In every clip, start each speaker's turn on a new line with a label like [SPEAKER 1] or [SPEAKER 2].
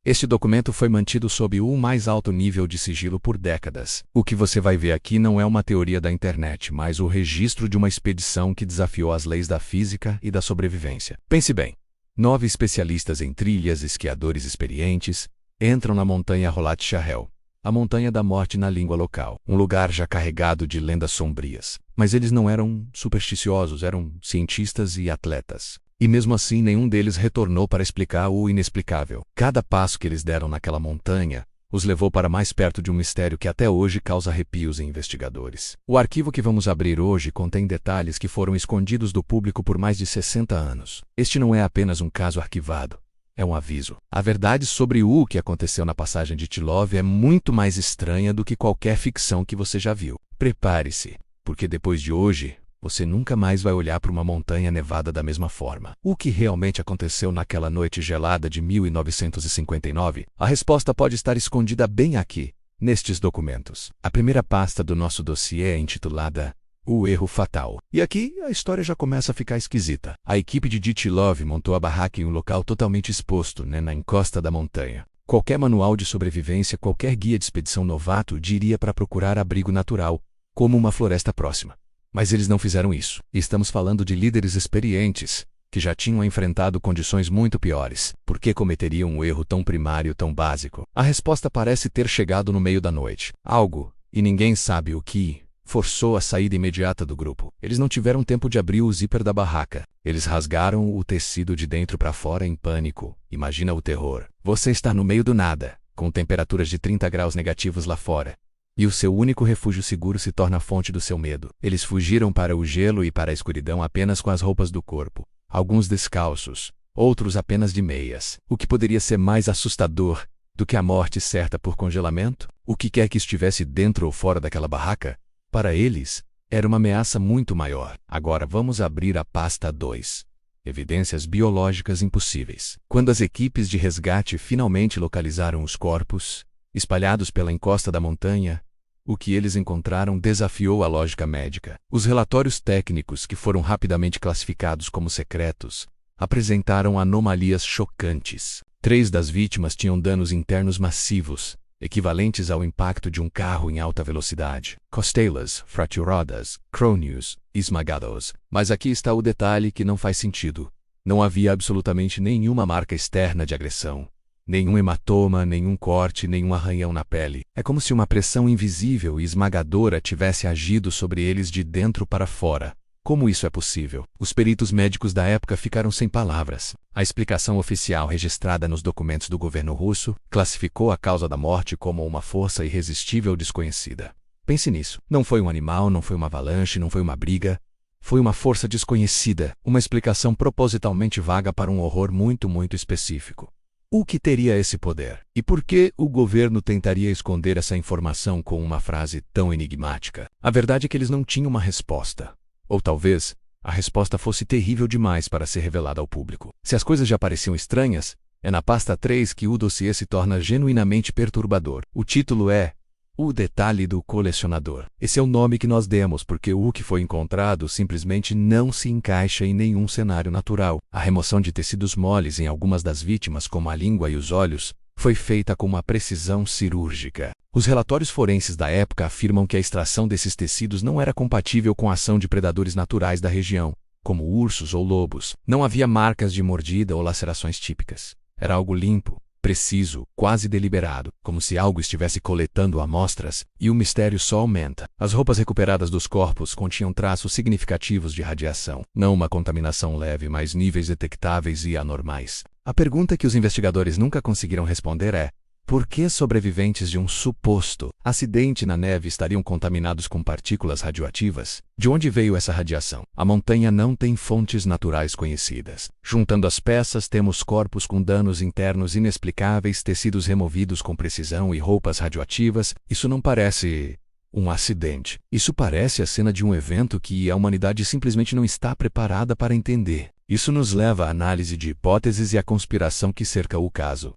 [SPEAKER 1] Este documento foi mantido sob o mais alto nível de sigilo por décadas. O que você vai ver aqui não é uma teoria da internet, mas o registro de uma expedição que desafiou as leis da física e da sobrevivência. Pense bem. 9 especialistas em trilhas, esquiadores experientes, entram na montanha Rolat Shahel, a montanha da morte na língua local, um lugar já carregado de lendas sombrias. Mas eles não eram supersticiosos, eram cientistas e atletas. E mesmo assim, nenhum deles retornou para explicar o inexplicável. Cada passo que eles deram naquela montanha os levou para mais perto de um mistério que até hoje causa arrepios em investigadores. O arquivo que vamos abrir hoje contém detalhes que foram escondidos do público por mais de 60 anos. Este não é apenas um caso arquivado. É um aviso. A verdade sobre o que aconteceu na passagem de Tilov é muito mais estranha do que qualquer ficção que você já viu. Prepare-se, porque depois de hoje, você nunca mais vai olhar para uma montanha nevada da mesma forma. O que realmente aconteceu naquela noite gelada de 1959? A resposta pode estar escondida bem aqui, nestes documentos. A primeira pasta do nosso dossiê é intitulada O Erro Fatal. E aqui a história já começa a ficar esquisita. A equipe de Dyatlov montou a barraca em um local totalmente exposto, na encosta da montanha. Qualquer manual de sobrevivência, qualquer guia de expedição novato diria para procurar abrigo natural, como uma floresta próxima. Mas eles não fizeram isso. E estamos falando de líderes experientes, que já tinham enfrentado condições muito piores. Por que cometeriam um erro tão primário, tão básico? A resposta parece ter chegado no meio da noite. Algo, e ninguém sabe o que, forçou a saída imediata do grupo. Eles não tiveram tempo de abrir o zíper da barraca. Eles rasgaram o tecido de dentro para fora em pânico. Imagina o terror. Você está no meio do nada, com temperaturas de 30 graus negativos lá fora. E o seu único refúgio seguro se torna a fonte do seu medo. Eles fugiram para o gelo e para a escuridão apenas com as roupas do corpo. Alguns descalços, outros apenas de meias. O que poderia ser mais assustador do que a morte certa por congelamento? O que quer que estivesse dentro ou fora daquela barraca, para eles, era uma ameaça muito maior. Agora vamos abrir a pasta 2. Evidências biológicas impossíveis. Quando as equipes de resgate finalmente localizaram os corpos, espalhados pela encosta da montanha, o que eles encontraram desafiou a lógica médica. Os relatórios técnicos, que foram rapidamente classificados como secretos, apresentaram anomalias chocantes. 3 das vítimas tinham danos internos massivos, equivalentes ao impacto de um carro em alta velocidade. Costelas, fraturadas, crânios esmagados. Mas aqui está o detalhe que não faz sentido. Não havia absolutamente nenhuma marca externa de agressão. Nenhum hematoma, nenhum corte, nenhum arranhão na pele. É como se uma pressão invisível e esmagadora tivesse agido sobre eles de dentro para fora. Como isso é possível? Os peritos médicos da época ficaram sem palavras. A explicação oficial registrada nos documentos do governo russo classificou a causa da morte como uma força irresistível desconhecida. Pense nisso. Não foi um animal, não foi uma avalanche, não foi uma briga. Foi uma força desconhecida. Uma explicação propositalmente vaga para um horror muito específico. O que teria esse poder? E por que o governo tentaria esconder essa informação com uma frase tão enigmática? A verdade é que eles não tinham uma resposta. Ou talvez, a resposta fosse terrível demais para ser revelada ao público. Se as coisas já pareciam estranhas, é na pasta 3 que o dossiê se torna genuinamente perturbador. O título é O Detalhe do Colecionador. Esse é o nome que nós demos porque o que foi encontrado simplesmente não se encaixa em nenhum cenário natural. A remoção de tecidos moles em algumas das vítimas, como a língua e os olhos, foi feita com uma precisão cirúrgica. Os relatórios forenses da época afirmam que a extração desses tecidos não era compatível com a ação de predadores naturais da região, como ursos ou lobos. Não havia marcas de mordida ou lacerações típicas. Era algo limpo, preciso, quase deliberado, como se algo estivesse coletando amostras, e o mistério só aumenta. As roupas recuperadas dos corpos continham traços significativos de radiação. Não uma contaminação leve, mas níveis detectáveis e anormais. A pergunta que os investigadores nunca conseguiram responder é: por que sobreviventes de um suposto acidente na neve estariam contaminados com partículas radioativas? De onde veio essa radiação? A montanha não tem fontes naturais conhecidas. Juntando as peças, temos corpos com danos internos inexplicáveis, tecidos removidos com precisão e roupas radioativas. Isso não parece um acidente. Isso parece a cena de um evento que a humanidade simplesmente não está preparada para entender. Isso nos leva à análise de hipóteses e à conspiração que cerca o caso.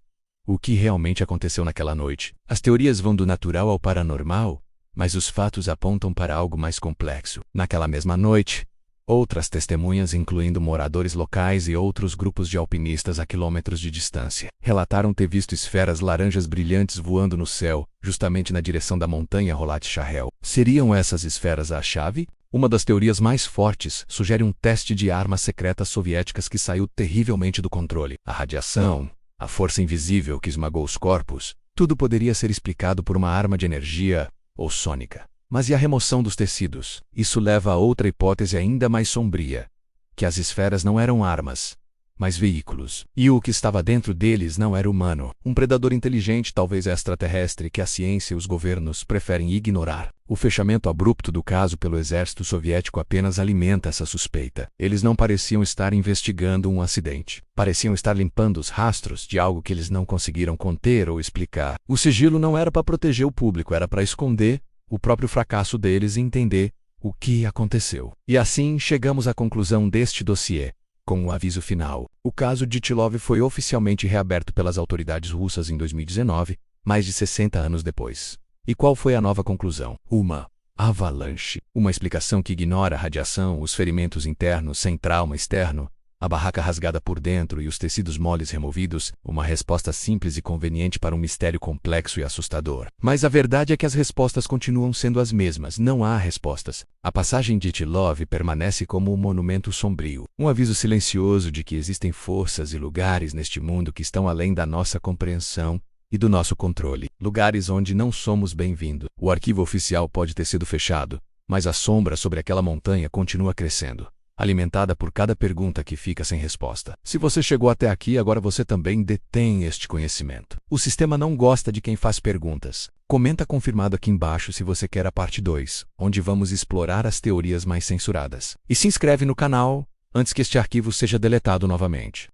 [SPEAKER 1] O que realmente aconteceu naquela noite? As teorias vão do natural ao paranormal, mas os fatos apontam para algo mais complexo. Naquela mesma noite, Outras testemunhas, incluindo moradores locais e outros grupos de alpinistas a quilômetros de distância, relataram ter visto esferas laranjas brilhantes voando no céu, justamente na direção da montanha Rolat Shahel. Seriam essas esferas a chave? Uma das teorias mais fortes sugere um teste de armas secretas soviéticas que saiu terrivelmente do controle. A radiação, a força invisível que esmagou os corpos, tudo poderia ser explicado por uma arma de energia ou sônica. Mas e a remoção dos tecidos? Isso leva a outra hipótese ainda mais sombria, que as esferas não eram armas, mas veículos. E o que estava dentro deles não era humano. Um predador inteligente, talvez extraterrestre, que a ciência e os governos preferem ignorar. O fechamento abrupto do caso pelo exército soviético apenas alimenta essa suspeita. Eles não pareciam estar investigando um acidente. Pareciam estar limpando os rastros de algo que eles não conseguiram conter ou explicar. O sigilo não era para proteger o público, era para esconder o próprio fracasso deles e entender o que aconteceu. E assim chegamos à conclusão deste dossiê. Com um aviso final, o caso Dyatlov foi oficialmente reaberto pelas autoridades russas em 2019, mais de 60 anos depois. E qual foi a nova conclusão? Uma avalanche. Uma explicação que ignora a radiação, os ferimentos internos sem trauma externo, a barraca rasgada por dentro e os tecidos moles removidos, uma resposta simples e conveniente para um mistério complexo e assustador. Mas a verdade é que as respostas continuam sendo as mesmas, não há respostas. A passagem de Dyatlov permanece como um monumento sombrio, um aviso silencioso de que existem forças e lugares neste mundo que estão além da nossa compreensão e do nosso controle. Lugares onde não somos bem-vindos. O arquivo oficial pode ter sido fechado, mas a sombra sobre aquela montanha continua crescendo, alimentada por cada pergunta que fica sem resposta. Se você chegou até aqui, agora você também detém este conhecimento. O sistema não gosta de quem faz perguntas. Comenta confirmado aqui embaixo se você quer a parte 2, onde vamos explorar as teorias mais censuradas. E se inscreve no canal antes que este arquivo seja deletado novamente.